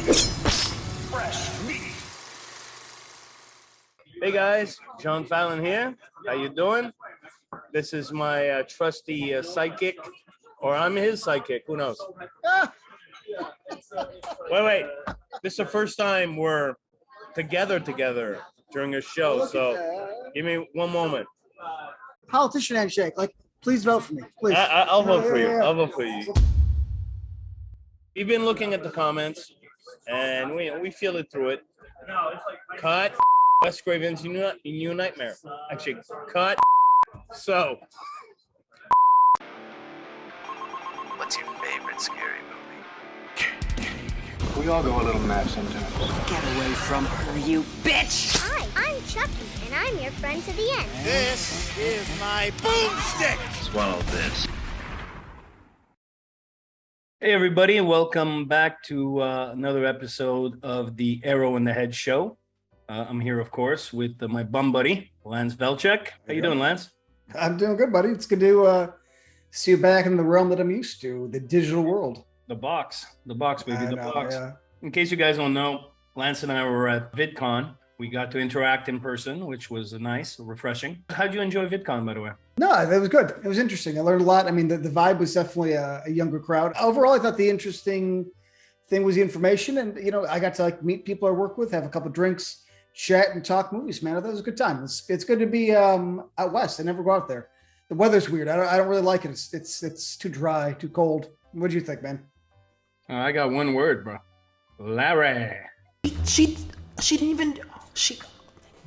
Fresh meat. Hey guys, John Fallon here. How you doing? This is my trusty sidekick, or I'm his sidekick. Who knows? Wait. This is the first time we're together during a show. So give me one moment. Politician handshake. Like, please vote for me. Please. I'll vote for you. I'll vote for you. We've been looking at the comments, and we fielded through it. Cut Wes Craven's New Nightmare. Actually, cut. So, what's your favorite scary movie? We all go a little mad sometimes. Get away from her, you bitch! Hi, I'm Chucky, and I'm your friend to the end. This is my boomstick. Swallow this. hey everybody, welcome back to another episode of the Arrow in the Head show. I'm here, of course, with my bum buddy, Lance Velchek. How you doing, Lance? I'm doing good, buddy. It's good to see you back in the realm that I'm used to, the digital world. The box, baby, the box. Yeah. In case you guys don't know, Lance and I were at VidCon. We got to interact in person, which was nice, refreshing. How'd you enjoy VidCon, by the way? No, it was good. It was interesting. I learned a lot. I mean, the vibe was definitely a younger crowd. Overall, I thought the interesting thing was the information. And, I got to meet people I work with, have a couple of drinks, chat and talk movies, man. I thought it was a good time. It's good to be out west. I never go out there. The weather's weird. I don't really like it. It's too dry, too cold. What do you think, man? I got one word, bro. Larry. She didn't even.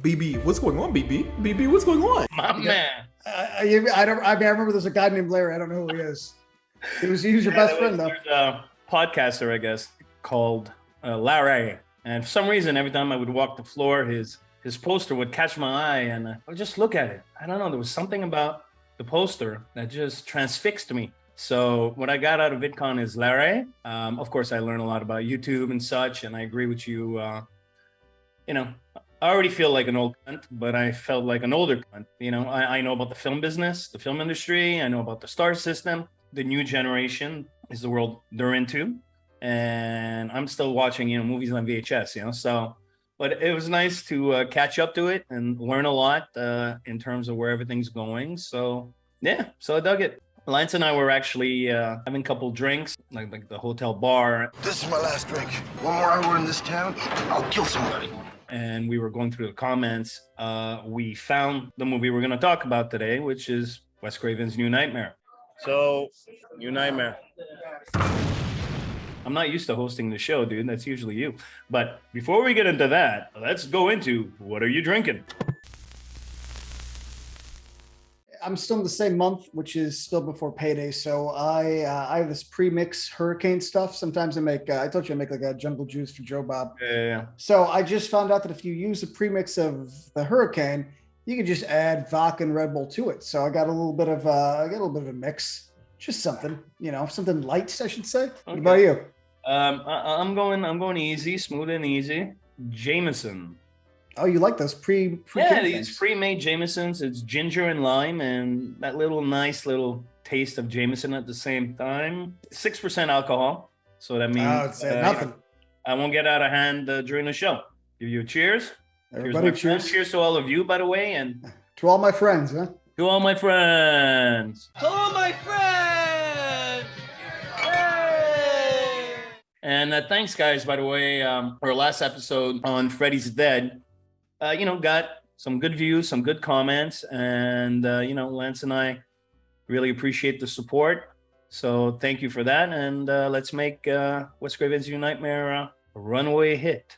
BB, what's going on, BB? BB, what's going on? My man. I remember there's a guy named Larry. I don't know who he is. He was your best friend, though. There's a podcaster, I guess, called Larry. And for some reason, every time I would walk the floor, his poster would catch my eye, and I would just look at it. I don't know. There was something about the poster that just transfixed me. So what I got out of VidCon is Larry. Of course, I learned a lot about YouTube and such, and I agree with you. I already feel like an old cunt, but I felt like an older cunt. I know about the film business, the film industry. I know about the star system. The new generation is the world they're into. And I'm still watching, movies on VHS, So, but it was nice to catch up to it and learn a lot in terms of where everything's going. So, yeah, so I dug it. Lance and I were actually having a couple drinks, like the hotel bar. This is my last drink. One more hour in this town, I'll kill somebody. And we were going through the comments. We found the movie we're going to talk about today, which is Wes Craven's New Nightmare. So, New Nightmare. I'm not used to hosting the show, dude. That's usually you. But before we get into that, let's go into what are you drinking? I'm still in the same month, which is still before payday. So I have this pre-mix hurricane stuff. Sometimes I told you I make like a jungle juice for Joe Bob. Yeah. So I just found out that if you use a premix of the hurricane, you can just add vodka and Red Bull to it. So I got a little bit of a mix, just something, something light, I should say. Okay. What about you? I'm going easy, smooth and easy. Jameson. Oh, you like those pre Yeah, these pre-made Jamesons. It's ginger and lime, and that nice little taste of Jameson at the same time. 6% alcohol, so that means nothing. I won't get out of hand during the show. Give you a cheers. Everybody, cheers. Cheers to all of you, by the way, and to all my friends, huh? To all my friends. To all my friends! Hey! And thanks, guys, by the way. Our last episode on Freddy's Dead, got some good views, some good comments, and Lance and I really appreciate the support. So thank you for that, and let's make Wes Craven's New Nightmare a runaway hit.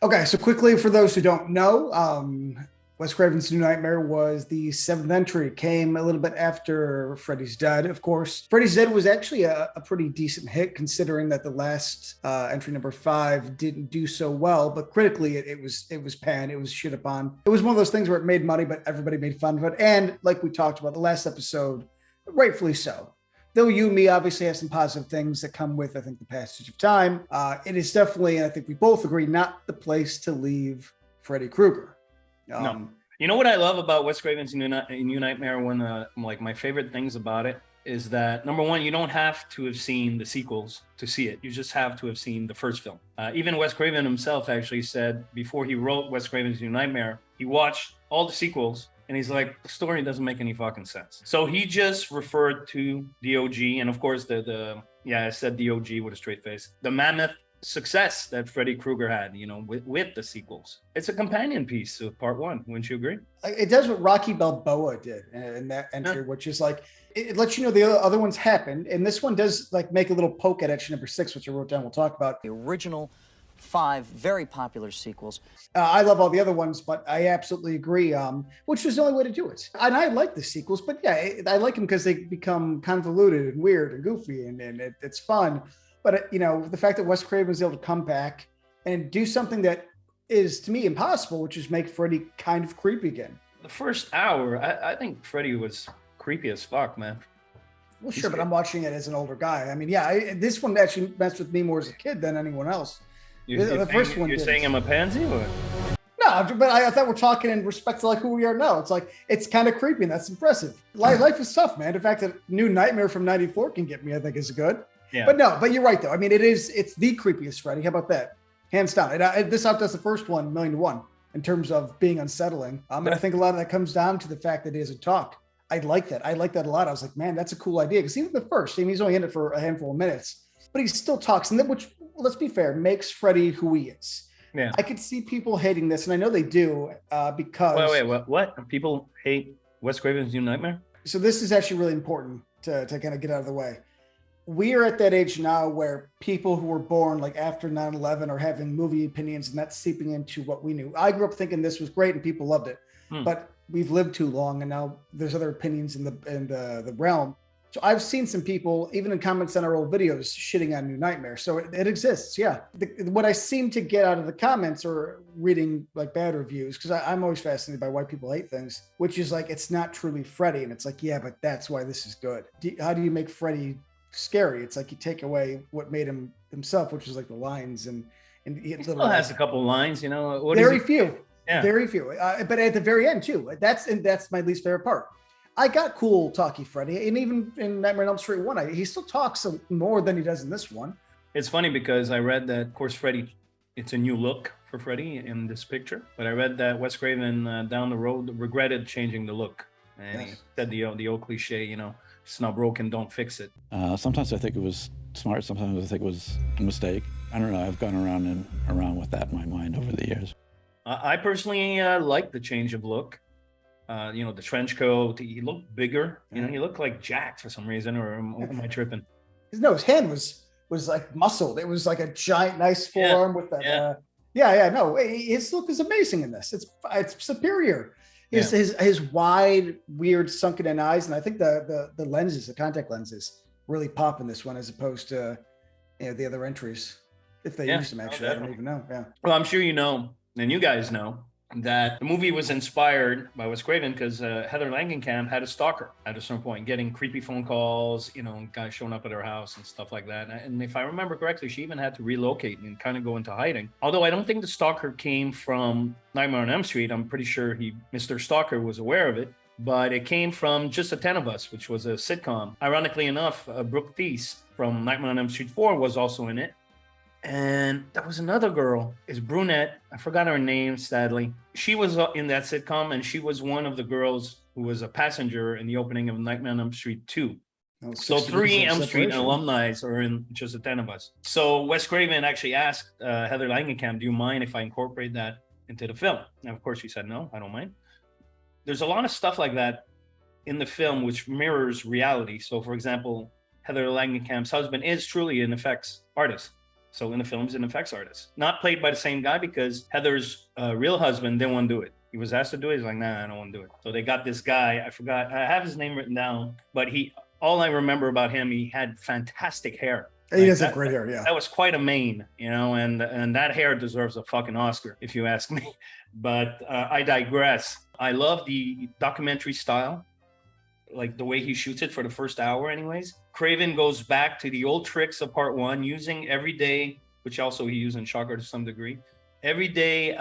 Okay, so quickly for those who don't know, Wes Craven's New Nightmare was the 7th entry. It came a little bit after Freddy's Dead, of course. Freddy's Dead was actually a pretty decent hit, considering that the last entry, number 5, didn't do so well. But critically, it was panned. It was shit upon. It was one of those things where it made money, but everybody made fun of it. And like we talked about the last episode, rightfully so. Though you and me obviously have some positive things that come with, I think, the passage of time. It is definitely, and I think we both agree, not the place to leave Freddy Krueger. No. You know what I love about Wes Craven's New Nightmare? When like my favorite things about it is that number one, you don't have to have seen the sequels to see it. You just have to have seen the first film. Even Wes Craven himself actually said before he wrote Wes Craven's New Nightmare, he watched all the sequels and he's like, the story doesn't make any fucking sense. So he just referred to the OG, and of course I said the OG with a straight face. The mammoth success that Freddy Krueger had, with the sequels. It's a companion piece to part one. Wouldn't you agree? It does what Rocky Balboa did in that entry, which is like, it lets you know the other ones happened. And this one does like make a little poke at entry number 6, which I wrote down. We'll talk about. The original 5 very popular sequels. I love all the other ones, but I absolutely agree, which was the only way to do it. And I like the sequels, but yeah, I like them because they become convoluted and weird and goofy, and it's fun. But, the fact that Wes Craven was able to come back and do something that is, to me, impossible, which is make Freddy kind of creepy again. The first hour, I think Freddy was creepy as fuck, man. Well, sure, but I'm watching it as an older guy. I mean, this one actually messed with me more as a kid than anyone else. You're saying I'm a pansy? Or? No, but I thought we're talking in respect to like who we are now. It's like, it's kind of creepy, and that's impressive. Life is tough, man. The fact that New Nightmare from 94 can get me, I think is good. Yeah. But you're right, though. I mean, it's the creepiest Freddy. How about that? Hands down. This outdoes the first one, 1,000,000-1, in terms of being unsettling. And I think a lot of that comes down to the fact that he doesn't talk. I like that. I like that a lot. I was like, man, that's a cool idea. Because even the first, he's only in it for a handful of minutes, but he still talks. And which, let's be fair, makes Freddy who he is. Yeah. I could see people hating this, and I know they do because... Wait, what? People hate Wes Craven's New Nightmare? So this is actually really important to kind of get out of the way. We are at that age now where people who were born like after 9/11 are having movie opinions, and that's seeping into what we knew. I grew up thinking this was great and people loved it, but we've lived too long, and now there's other opinions in the realm. So I've seen some people, even in comments on our old videos, shitting on New Nightmare. So it exists, yeah. What I seem to get out of the comments or reading like bad reviews, because I'm always fascinated by why people hate things, which is like, it's not truly Freddy. And it's like, yeah, but that's why this is good. How do you make Freddy scary? It's like you take away what made him himself, which is like the lines, and he still has a couple lines, very few. But at the very end too, that's my least favorite part. I got cool talky Freddy, and even in Nightmare on Elm Street 1, he still talks more than he does in this one. It's funny because I read that, of course, Freddy, it's a new look for Freddy in this picture, but I read that Wes Craven down the road regretted changing the look, and he said the old cliche, it's not broken, don't fix it. Sometimes I think it was smart, sometimes I think it was a mistake. I don't know, I've gone around with that in my mind over the years. I personally like the change of look. The trench coat, he looked bigger. He looked like Jack for some reason, or am I tripping? No, his hand was like muscled. It was like a giant, nice forearm with that. No, his look is amazing in this. It's superior. His wide, weird, sunken in eyes, and I think the lenses, the contact lenses, really pop in this one as opposed to the other entries. If they used them, actually, I don't even know. Yeah. Well, I'm sure you know, and you guys know, that the movie was inspired by Wes Craven because Heather Langenkamp had a stalker at a certain point, getting creepy phone calls, guys showing up at her house and stuff like that. And if I remember correctly, she even had to relocate and kind of go into hiding. Although I don't think the stalker came from Nightmare on Elm Street. I'm pretty sure Mr. Stalker was aware of it, but it came from Just the 10 of Us, which was a sitcom. Ironically enough, Brooke Thies from Nightmare on Elm Street 4 was also in it. And there was another girl, is brunette. I forgot her name, sadly. She was in that sitcom, and she was one of the girls who was a passenger in the opening of Nightmare on Elm Street 2. So 3 Elm Street alumni are in Just the 10 of Us. So Wes Craven actually asked Heather Langenkamp, do you mind if I incorporate that into the film? And of course she said, no, I don't mind. There's a lot of stuff like that in the film which mirrors reality. So for example, Heather Langenkamp's husband is truly an effects artist. So in the film, he's an effects artist. Not played by the same guy because Heather's real husband didn't want to do it. He was asked to do it. He's like, nah, I don't want to do it. So they got this guy. I forgot. I have his name written down. But all I remember about him, he had fantastic hair. He does have great hair, yeah. That was quite a mane, and that hair deserves a fucking Oscar, if you ask me. But I digress. I love the documentary style, like the way he shoots it for the first hour anyways. Craven goes back to the old tricks of part 1, using everyday, which also he used in Shocker to some degree, everyday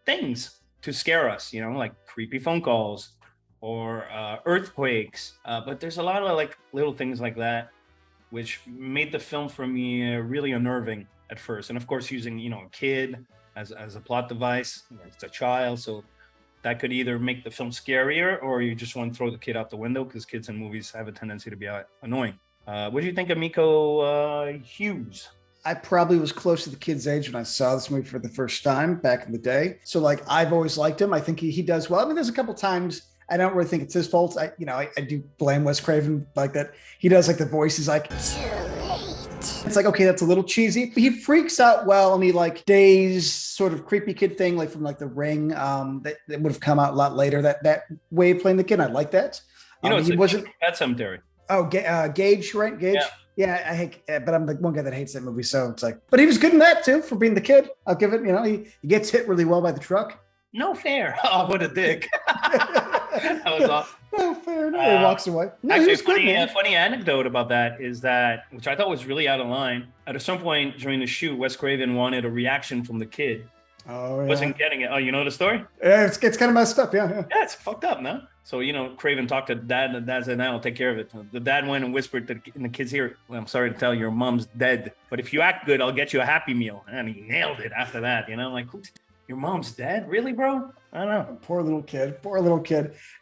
things to scare us, like creepy phone calls, or earthquakes. But there's a lot of like little things like that, which made the film for me really unnerving at first. And of course, using, you know, a kid as a plot device, it's a child. So that could either make the film scarier, or you just want to throw the kid out the window, because kids in movies have a tendency to be annoying. What do you think of Miko Hughes? I probably was close to the kid's age when I saw this movie for the first time back in the day. So like, I've always liked him. I think he does well. I mean, there's a couple times I don't really think it's his fault. I do blame Wes Craven like that. He does like the voices like, too late. It's like, okay, that's a little cheesy. But he freaks out well, and he like Days sort of creepy kid thing, like from like The Ring, that would have come out a lot later. That way of playing the kid, I like that. You know, it's he wasn't Pet Cemetery. Oh, Gage, right? Gage. Yeah, I hate, but I'm the one guy that hates that movie. So it's like, but he was good in that too for being the kid. I'll give it. You know, he gets hit really well by the truck. No fair. Oh, what a dick. That was awesome. No fair. No, he walks away. No, actually, a funny anecdote about that is that, which I thought was really out of line. At some point during the shoot, Wes Craven wanted a reaction from the kid. Oh, yeah. Wasn't getting it. Oh, you know the story? Yeah, it's kind of messed up. Yeah. Yeah, it's fucked up, no? So, you know, Craven talked to dad, and dad said, I'll take care of it. The dad went and whispered in the kid's ear, well, I'm sorry to tell you, your mom's dead, but if you act good, I'll get you a Happy Meal. And he nailed it after that, you know? Like, your mom's dead? Really, bro? I don't know. Poor little kid.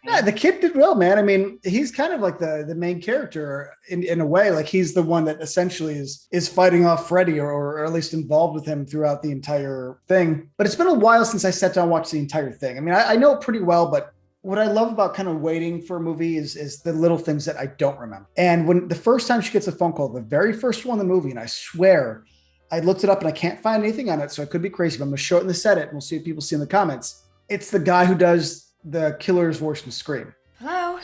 Yeah, the kid did well, man. I mean, he's kind of like the main character in a way. Like, he's the one that essentially is fighting off Freddy, or at least involved with him throughout the entire thing. But it's been a while since I sat down and watched the entire thing. I mean, I know it pretty well, but what I love about kind of waiting for a movie is the little things that I don't remember. And when the first time she gets a phone call, the very first one in the movie, and I swear I looked it up and I can't find anything on it, so I could be crazy, but I'm going to show it in the set it, and we'll see what people see in the comments. It's the guy who does the killer's voice from Scream. Hello?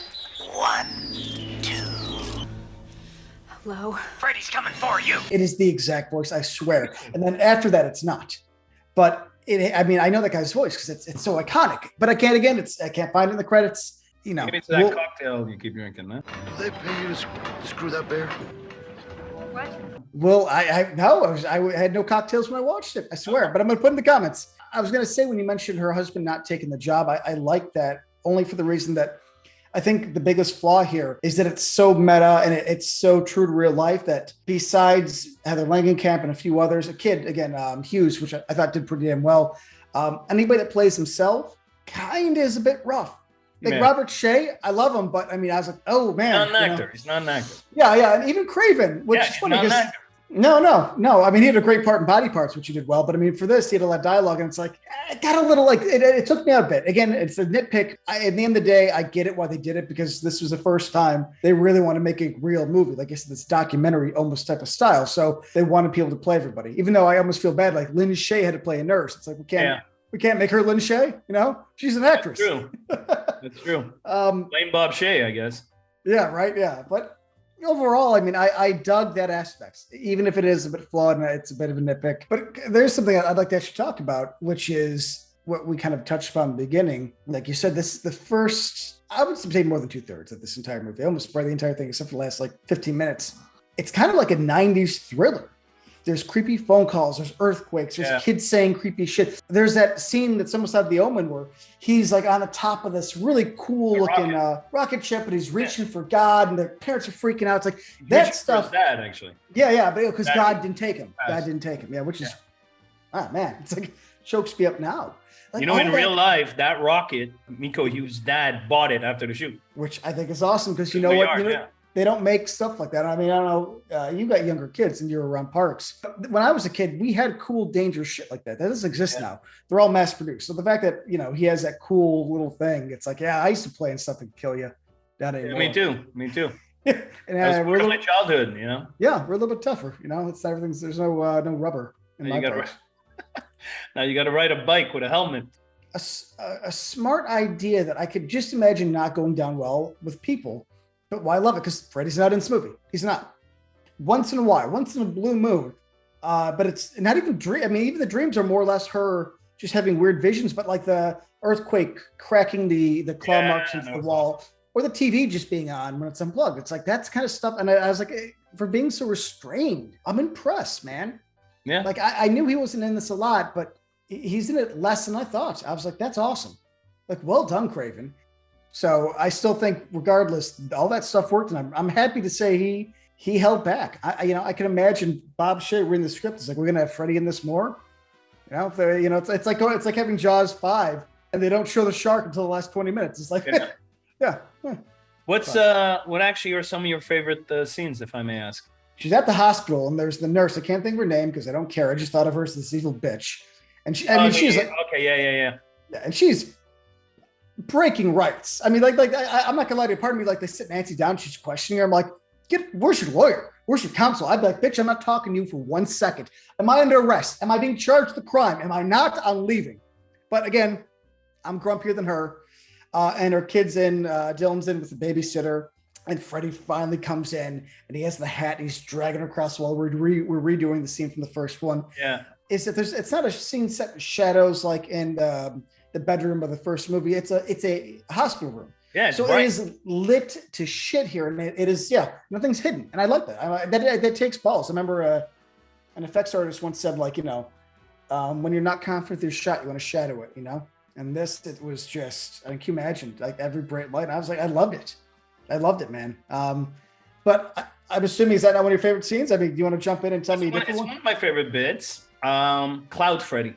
1, 2. Hello? Freddy's coming for you. It is the exact voice, I swear. And then after that, it's not. But I know that guy's voice because it's so iconic. But I can't find it in the credits. You know, maybe it's that cocktail you keep drinking, huh? Do they pay you to screw that bear? What? Well, I had no cocktails when I watched it, I swear. But I'm going to put in the comments. I was going to say, when you mentioned her husband not taking the job, I like that only for the reason that I think the biggest flaw here is that it's so meta and it's so true to real life that besides Heather Langenkamp and a few others, a kid, again, Hughes, which I thought did pretty damn well, anybody that plays himself kind of is a bit rough. Like Robert Shea, I love him, but I mean, I was like, oh man. He's not an actor. Yeah. And even Craven, which is funny because no. I mean, he had a great part in Body Parts, which he did well. But I mean, for this, he had a lot of dialogue, and it's like, it got a little like, it took me out a bit. Again, it's a nitpick. At the end of the day, I get it why they did it, because this was the first time they really want to make a real movie. Like I said, this documentary almost type of style. So they wanted people to play everybody, even though I almost feel bad. Like Lynn Shay had to play a nurse. It's like, we can't make her Lynn Shay, you know? She's an actress. That's true. Blame Bob Shea, I guess. Yeah, right. Yeah. But overall, I mean, I dug that aspect, even if it is a bit flawed and it's a bit of a nitpick. But there's something I'd like to actually talk about, which is what we kind of touched upon in the beginning. Like you said, this is the first, I would say more than 2/3 of this entire movie. I almost spread the entire thing except for the last like 15 minutes. It's kind of like a 90s thriller. There's creepy phone calls, there's earthquakes, there's kids saying creepy shit. There's that scene that's almost out of The Omen where he's like on the top of this really cool looking rocket ship, and he's reaching for God, and the parents are freaking out. It's like that stuff. Dad, actually. Yeah, but because God didn't take him. God didn't take him. Yeah, which is, man, it's like chokes me up now. Like, you know, in real life, that rocket, Miko Hughes' dad bought it after the shoot. Which I think is awesome, because you know what? They don't make stuff like that. I mean, I don't know. You got younger kids and you're around parks. When I was a kid, we had cool, dangerous shit like that. That doesn't exist now. They're all mass produced. So the fact that, you know, he has that cool little thing, it's like, I used to play in stuff that kill you. That ain't me too. And we're my childhood, you know? Yeah, we're a little bit tougher. You know, it's everything's, there's no rubber in my parks. Now you got to ride a bike with a helmet. A smart idea that I could just imagine not going down well with people. But why I love it, because Freddy's not in this movie. He's not. Once in a while, once in a blue moon. But it's not even dream. I mean, even the dreams are more or less her just having weird visions. But like the earthquake cracking the claw marks into the wall, or the TV just being on when it's unplugged. It's like that's kind of stuff. And I was like, for being so restrained, I'm impressed, man. Yeah. Like I knew he wasn't in this a lot, but he's in it less than I thought. I was like, that's awesome. Like, well done, Craven. So I still think, regardless, all that stuff worked, and I'm happy to say he held back. I can imagine Bob Shea reading the script. It's like, we're gonna have Freddy in this more. It's like having Jaws 5, and they don't show the shark until the last 20 minutes. It's like, yeah. What actually are some of your favorite scenes, if I may ask? She's at the hospital, and there's the nurse. I can't think of her name because I don't care. I just thought of her as this evil bitch. And she's like, okay, yeah, and she's breaking rights. I mean, like I'm not gonna lie to you. Part of me, like, they sit Nancy down, she's questioning her. I'm like, where's your lawyer? Where's your counsel? I'd be like, bitch, I'm not talking to you for 1 second. Am I under arrest? Am I being charged with the crime? Am I not? I'm leaving. But again, I'm grumpier than her. And her kid's in, Dylan's in with the babysitter, and Freddy finally comes in, and he has the hat, and he's dragging her across the wall. We're redoing the scene from the first one. Yeah. Is that it's not a scene set in shadows like in the bedroom of the first movie. It's a hospital room. Yeah, so bright. It is lit to shit here, and it is, nothing's hidden, and I like that. That takes balls. I remember an effects artist once said, like, when you're not confident with your shot, you want to shadow it, And this, it was just, can you imagine, like, every bright light? I was like, I loved it, man. But I'm assuming, is that not one of your favorite scenes? I mean, do you want to jump in and tell me? It's one of my favorite bits. Cloud Freddy.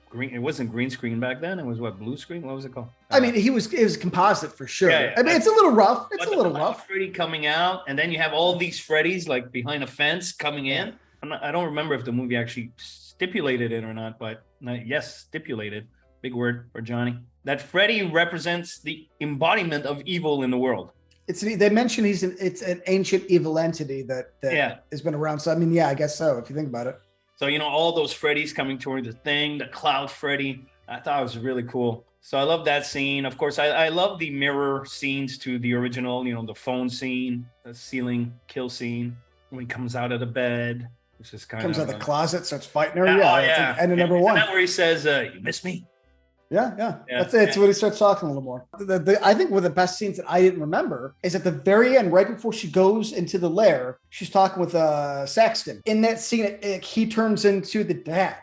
Green. It wasn't green screen back then. It was blue screen. What was it called? I mean, it was composite for sure. Yeah. I mean, it's a little rough. It's a little rough. Freddy coming out, and then you have all these Freddys like behind a fence coming in. I don't remember if the movie actually stipulated it or not, but yes, stipulated. Big word for Johnny. That Freddy represents the embodiment of evil in the world. They mention it's an ancient evil entity that has been around. So I mean, I guess so, if you think about it. So, all those Freddys coming toward the thing, the Cloud Freddy, I thought it was really cool. So I love that scene. Of course, I love the mirror scenes to the original, the phone scene, the ceiling kill scene, when he comes out of the bed. It's just comes out of the closet, starts fighting her. Yeah. And number one. Isn't that where he says, you miss me? Yeah. That's when he starts talking a little more. I think one of the best scenes that I didn't remember is at the very end, right before she goes into the lair, she's talking with Saxton. In that scene, he turns into the dad,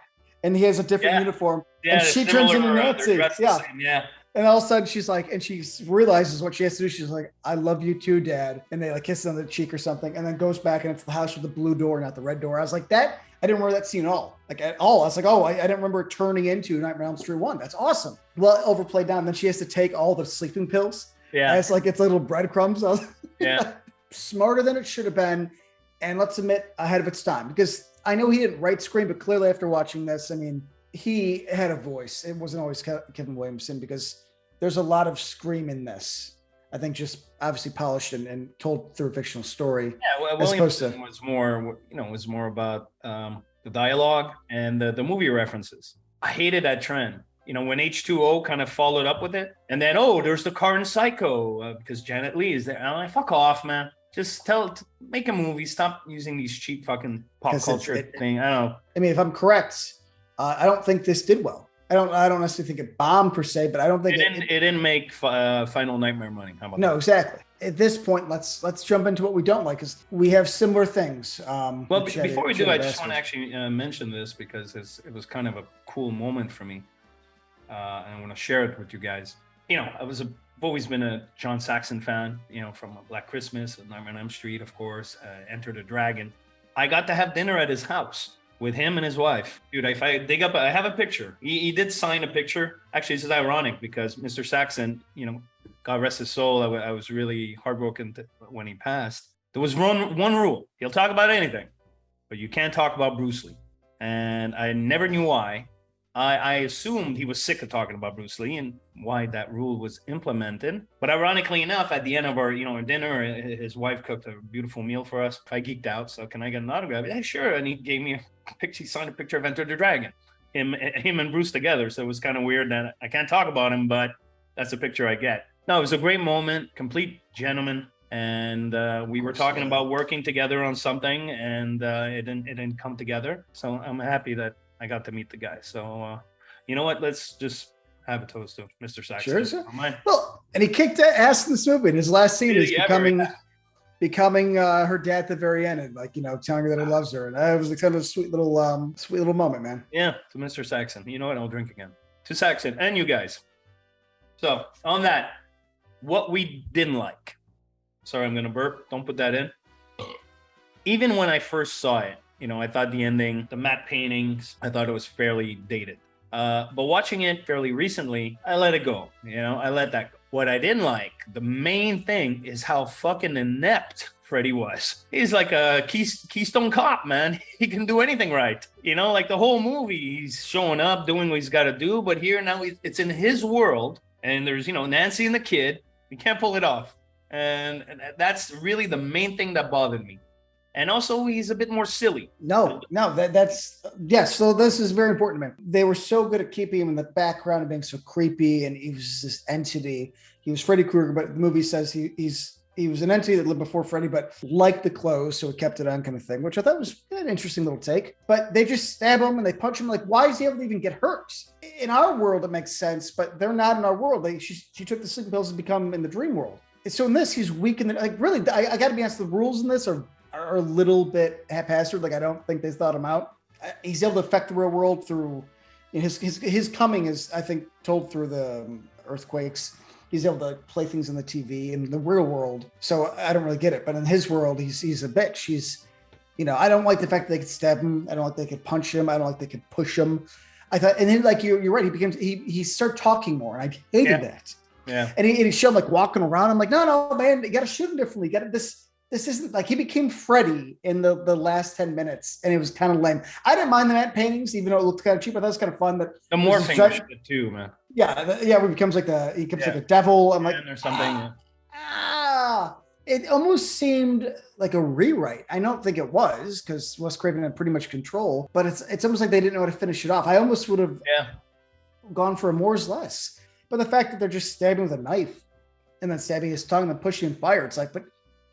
and he has a different uniform, and she turns into Nancy. Yeah. And all of a sudden she's like, and she realizes what she has to do. She's like, I love you too, Dad. And they like kiss on the cheek or something, and then goes back, and it's the house with the blue door, not the red door. I was like, I didn't remember that scene at all. I was like, I didn't remember it turning into Nightmare on Elm Street 1. That's awesome. Well, overplayed down. Then she has to take all the sleeping pills. Yeah. And it's little breadcrumbs. Smarter than it should have been. And let's admit, ahead of its time. Because I know he didn't write Scream, but clearly after watching this, I mean, he had a voice. It wasn't always Kevin Williamson, because there's a lot of Scream in this. I think just obviously polished and told through a fictional story. Yeah, well, Williamson was more about the dialogue and the movie references. I hated that trend. When H2O kind of followed up with it, and then there's the car in Psycho because Janet Leigh is there. And I'm like, fuck off, man. Just make a movie. Stop using these cheap fucking pop culture thing. I don't know. I mean, if I'm correct, I don't think this did well. I don't necessarily think it bombed per se, but I don't think it didn't make Final Nightmare money. How about no, that? Exactly. At this point, let's jump into what we don't like, because we have similar things. Well, before we do, I just want to actually mention this because it was kind of a cool moment for me, and I want to share it with you guys. I've always been a John Saxon fan. From Black Christmas, Nightmare on Elm Street, of course, Enter the Dragon. I got to have dinner at his house with him and his wife. Dude, if I dig up, I have a picture. He did sign a picture. Actually, this is ironic because Mr. Saxon, God rest his soul, I was really heartbroken when he passed. There was one rule. He'll talk about anything, but you can't talk about Bruce Lee. And I never knew why. I assumed he was sick of talking about Bruce Lee and why that rule was implemented. But ironically enough, at the end of our dinner, his wife cooked a beautiful meal for us. I geeked out, so can I get an autograph? Yeah, sure. And he gave me a picture. He signed a picture of Enter the Dragon, him and Bruce together. So it was kind of weird that I can't talk about him, but that's the picture I get. No, it was a great moment, complete gentleman. And we were talking about working together on something, and it didn't come together. So I'm happy that I got to meet the guy. So, you know what? Let's just have a toast to Mr. Saxon. Sure. Well, and he kicked ass in this movie. In his last scene, he's becoming her dad at the very end, and telling her that he loves her. And that was kind of a sweet little moment, man. Yeah, to Mr. Saxon. You know what? I'll drink again. To Saxon and you guys. So on that, what we didn't like. Sorry, I'm gonna burp. Don't put that in. Even when I first saw it, I thought the ending, the matte paintings, I thought it was fairly dated. But watching it fairly recently, I let it go. I let that go. What I didn't like, the main thing, is how fucking inept Freddy was. He's like a Keystone Cop, man. He can do anything right. Like the whole movie, he's showing up, doing what he's got to do. But here now, it's in his world, and there's Nancy and the kid. He can't pull it off, and that's really the main thing that bothered me. And also, he's a bit more silly. No, that's yes. So this is very important to me. They were so good at keeping him in the background and being so creepy, and he was this entity. He was Freddy Krueger, but the movie says he was an entity that lived before Freddy, but liked the clothes, so it kept it on, kind of thing, which I thought was an interesting little take. But they just stab him and they punch him. Like, why is he able to even get hurt? In our world, it makes sense, but they're not in our world. She took the sleeping pills to become in the dream world. So in this, he's weak. And really, I got to be honest, the rules in this are a little bit haphazard. Like, I don't think they thought him out. He's able to affect the real world through his coming is, I think, told through the earthquakes. He's able to play things on the TV in the real world. So I don't really get it. But in his world, he's a bitch. I don't like the fact that they could stab him. I don't like they could punch him. I don't like they could push him. I thought, and then like you're right, he started talking more. And I hated that. Yeah. And he showed like walking around. I'm like, no, man, you got to shoot him differently. You got to This isn't like he became Freddy in the last 10 minutes, and it was kind of lame. I didn't mind the matte paintings, even though it looked kind of cheap. I thought it was kind of fun. That the morphing shit too, man. Yeah, where he becomes like a devil. I'm like, or something. It almost seemed like a rewrite. I don't think it was, because Wes Craven had pretty much control, but it's almost like they didn't know how to finish it off. I almost would have gone for a more's less. But the fact that they're just stabbing with a knife and then stabbing his tongue and then pushing him fire, it's like, but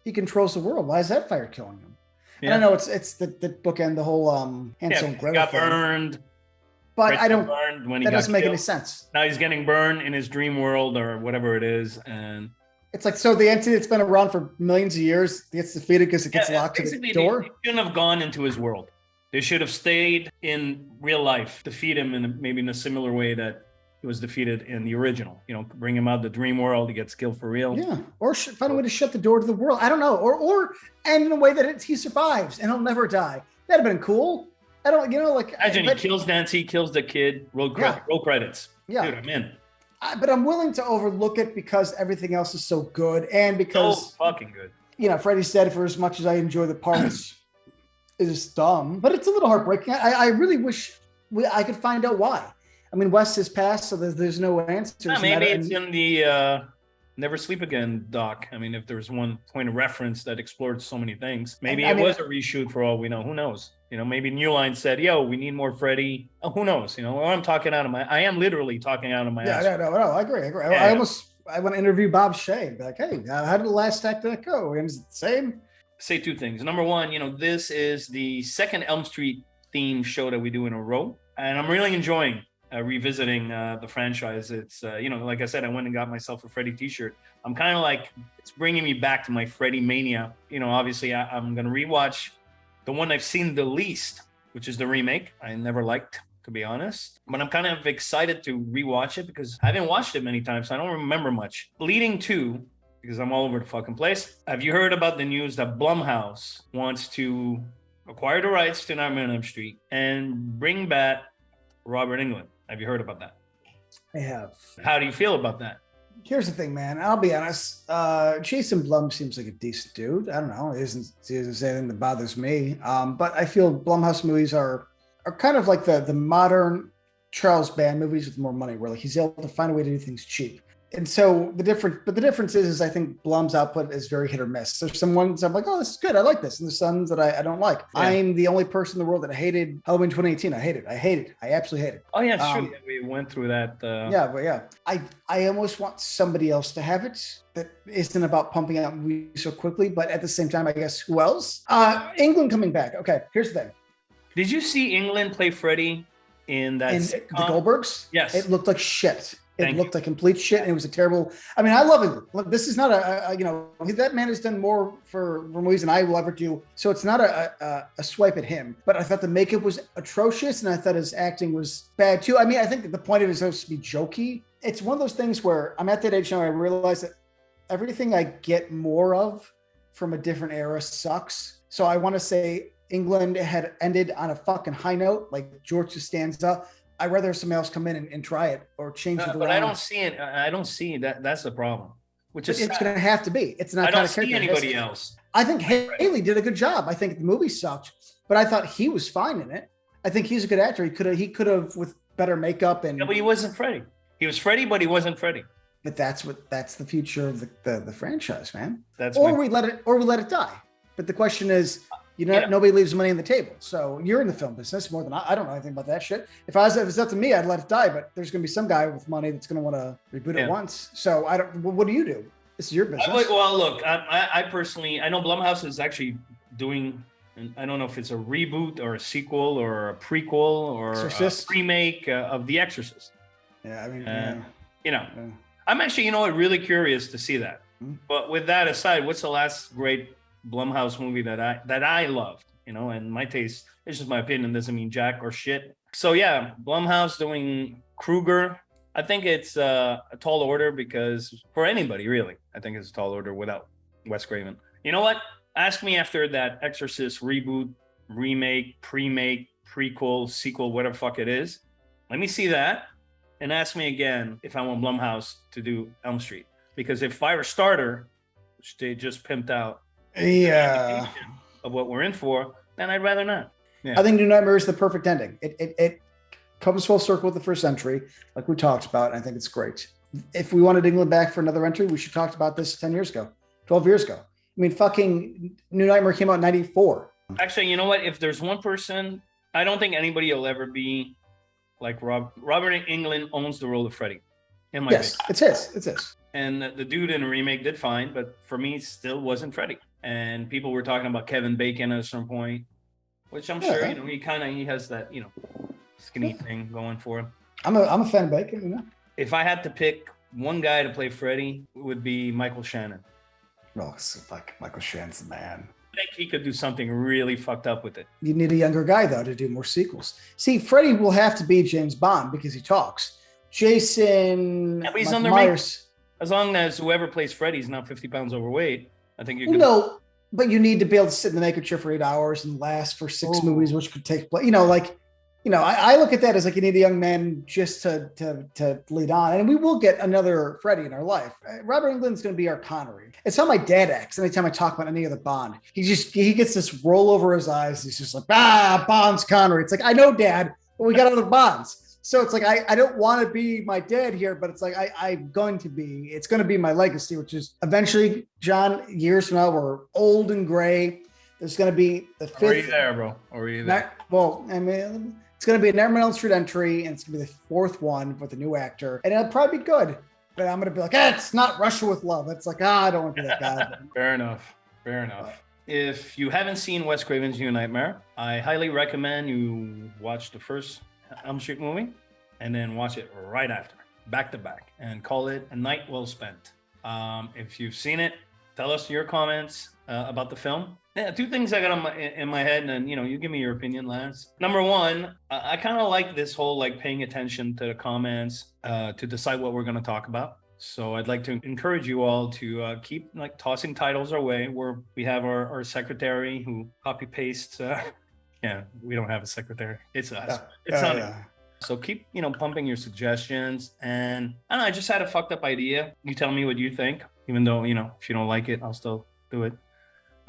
he controls the world. Why is that fire killing him? Yeah. And I know it's the bookend, the whole Hansel and Gretel got thing. Burned. But Fred I don't. Burned when he that got doesn't make killed. any sense. Now he's getting burned in his dream world or whatever it is, and it's like, so the entity that's been around for millions of years gets defeated because it gets locked to the door. They shouldn't have gone into his world. They should have stayed in real life, defeat him maybe in a similar way that he was defeated in the original. Bring him out of the dream world. He gets killed for real. Yeah, or find a way to shut the door to the world. I don't know, or end in a way that he survives and he'll never die. That'd have been cool. I don't, imagine he kills Nancy, kills the kid. Roll credits. Yeah, dude, I'm in. But I'm willing to overlook it because everything else is so good, and because fucking good. Freddy's dead. For as much as I enjoy the parts, is dumb, but it's a little heartbreaking. I really wish I could find out why. I mean, Wes has passed, so there's no answers. Yeah, maybe it's in the Never Sleep Again doc. I mean, if there's one point of reference that explored so many things, maybe it was a reshoot for all we know. Who knows? Maybe New Line said, "Yo, we need more Freddy." Oh, who knows? I'm talking out of I am literally talking out of my ass. No, I agree. I want to interview Bob Shea and be like, "Hey, how did the last act of that go? And is it the same?" Say two things. Number one, this is the second Elm Street theme show that we do in a row, and I'm really enjoying revisiting the franchise. It's like I said, I went and got myself a Freddy t-shirt. I'm kind of like, it's bringing me back to my Freddy mania. Obviously I'm going to rewatch the one I've seen the least, which is the remake. I never liked, to be honest, but I'm kind of excited to rewatch it because I haven't watched it many times, so I don't remember much. Leading to, because I'm all over the fucking place, have you heard about the news that Blumhouse wants to acquire the rights to Nightmare on Elm Street and bring back Robert Englund? Have you heard about that? I have. How do you feel about that? Here's the thing, man. I'll be honest. Jason Blum seems like a decent dude. I don't know. He isn't anything that bothers me. But I feel Blumhouse movies are kind of like the modern Charles Band movies with more money, where like he's able to find a way to do things cheap. And so the difference is I think Blum's output is very hit or miss. There's some ones I'm like, oh, this is good, I like this, and there's some that I don't like. Yeah. I'm the only person in the world that hated Halloween 2018. I hate it. I absolutely hate it. Oh yeah, it's true. We went through that. I almost want somebody else to have it that isn't about pumping out movies so quickly. But at the same time, I guess who else? England coming back. Okay, here's the thing. Did you see England play Freddy in that? In the Goldbergs? Yes. It looked like shit. It looked like complete shit, and it was a terrible. I mean, I love it. Look, this is not that man has done more for movies than I will ever do. So it's not a swipe at him. But I thought the makeup was atrocious, and I thought his acting was bad too. I mean, I think the point of it is supposed to be jokey. It's one of those things where I'm at that age now. I realize that everything I get more of from a different era sucks. So I want to say England had ended on a fucking high note, like George Costanza. I'd rather somebody else come in and try it or change it around. But I don't see it. I don't see that. That's the problem. Which is it's going to have to be. It's not. I don't see anybody else. I think Haley did a good job. I think the movie sucked, but I thought he was fine in it. I think he's a good actor. He could have with better makeup and. Yeah, but he wasn't Freddy. He was Freddy, but he wasn't Freddy. But that's the future of the franchise, man. We let it die. But the question is, nobody leaves money on the table. So you're in the film business more than I don't know anything about that shit. If it's up to me, I'd let it die. But there's going to be some guy with money that's going to want to reboot it once. So I don't. What do you do? This is your business. Well, look, I personally, I know Blumhouse is actually doing. And I don't know if it's a reboot or a sequel or a prequel or a remake of The Exorcist. Yeah, I mean, I'm actually, really curious to see that. Mm-hmm. But with that aside, what's the last great Blumhouse movie that I loved? And my taste, it's just my opinion, doesn't mean jack or shit. So yeah, Blumhouse doing Krueger. I think it's a tall order because for anybody really, I think it's a tall order without Wes Craven. You know what? Ask me after that Exorcist reboot, remake, pre-make, prequel, sequel, whatever fuck it is. Let me see that. And ask me again if I want Blumhouse to do Elm Street. Because if Firestarter, which they just pimped out of what we're in for, then I'd rather not. Yeah. I think New Nightmare is the perfect ending. It comes full circle with the first entry, like we talked about. And I think it's great. If we wanted England back for another entry, we should talk about this 10 years ago, 12 years ago. I mean, fucking New Nightmare came out in 94. Actually, you know what? If there's one person, I don't think anybody will ever be like Robert Englund owns the role of Freddy. Yes, it's his. And the dude in the remake did fine, but for me, it still wasn't Freddy. And people were talking about Kevin Bacon at some point, which I'm sure, he has that, skinny thing going for him. I'm a fan of Bacon, If I had to pick one guy to play Freddy, it would be Michael Shannon. Oh, fuck, Michael Shannon's the man. I think he could do something really fucked up with it. You need a younger guy, though, to do more sequels. See, Freddy will have to be James Bond because he talks. Jason he's on the Myers. As long as whoever plays Freddy is not 50 pounds overweight, I think you could. No, but you need to be able to sit in the naked chair for 8 hours and last for 6 movies, which could take place. I look at that as like you need a young man just to lead on, and we will get another Freddy in our life. Robert Englund's going to be our Connery. It's how my dad acts. Anytime I talk about any other Bond, he gets this roll over his eyes. He's just like, Bond's Connery. It's like, I know, Dad, but we got other Bonds. So it's like I don't want to be my dad here, but it's like it's going to be my legacy, which is eventually, John, years from now, we're old and gray. There's going to be the fifth. Already there, bro. Already there. Well, I mean, it's going to be a Nightmare on Elm Street entry, and it's going to be the fourth one with a new actor, and it'll probably be good. But I'm going to be like, it's not Russia with Love. It's like, I don't want to be that guy. Fair enough. If you haven't seen Wes Craven's New Nightmare, I highly recommend you watch the first Elm Street movie and then watch it right after, back to back, and call it a night well spent. If you've seen it, tell us your comments about the film. Yeah, two things I got in my head, and you give me your opinion, Lance. Number one, I kind of like this whole paying attention to the comments to decide what we're going to talk about. So I'd like to encourage you all to keep tossing titles our way. We have our secretary who copy pastes. Yeah, we don't have a secretary. It's us. It's not it. So keep pumping your suggestions. And I don't know, I just had a fucked up idea. You tell me what you think, even though if you don't like it, I'll still do it.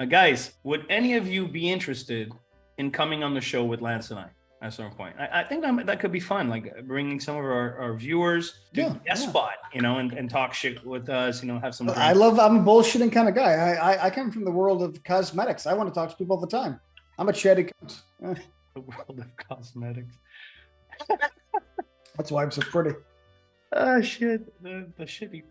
Guys, would any of you be interested in coming on the show with Lance and I at some point? I think that could be fun, bringing some of our viewers to guest spot, and talk shit with us, have some drinks. I'm a bullshitting kind of guy. I come from the world of cosmetics. I want to talk to people all the time. I'm a chatty cunt. The world of cosmetics. That's why I'm so pretty. Oh, shit. The shitty.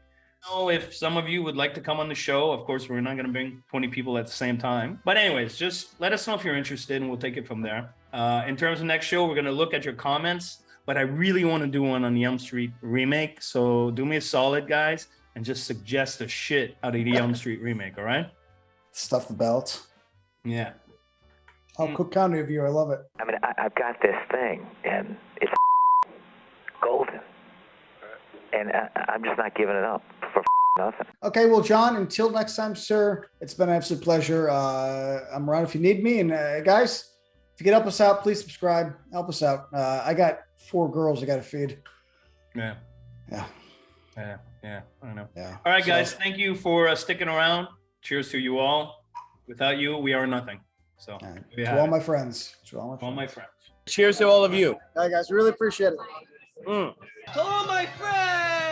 If some of you would like to come on the show, of course, we're not going to bring 20 people at the same time. But anyways, just let us know if you're interested, and we'll take it from there. In terms of next show, we're going to look at your comments. But I really want to do one on the Elm Street remake. So do me a solid, guys, and just suggest the shit out of the Elm Street remake, all right? Stuff the belt. Yeah. Cook County of you. I love it. I mean, I've got this thing, and it's golden. And I'm just not giving it up for nothing. Okay, well, John, until next time, sir, it's been an absolute pleasure. I'm around if you need me. And guys, if you can help us out, please subscribe. Help us out. I got 4 girls I got to feed. Yeah. Yeah. Yeah. I don't know. Yeah. All right, guys. Thank you for sticking around. Cheers to you all. Without you, we are nothing. So, To all my friends. all my friends. Cheers to all of you. All right, guys. Really appreciate it. To all my friends.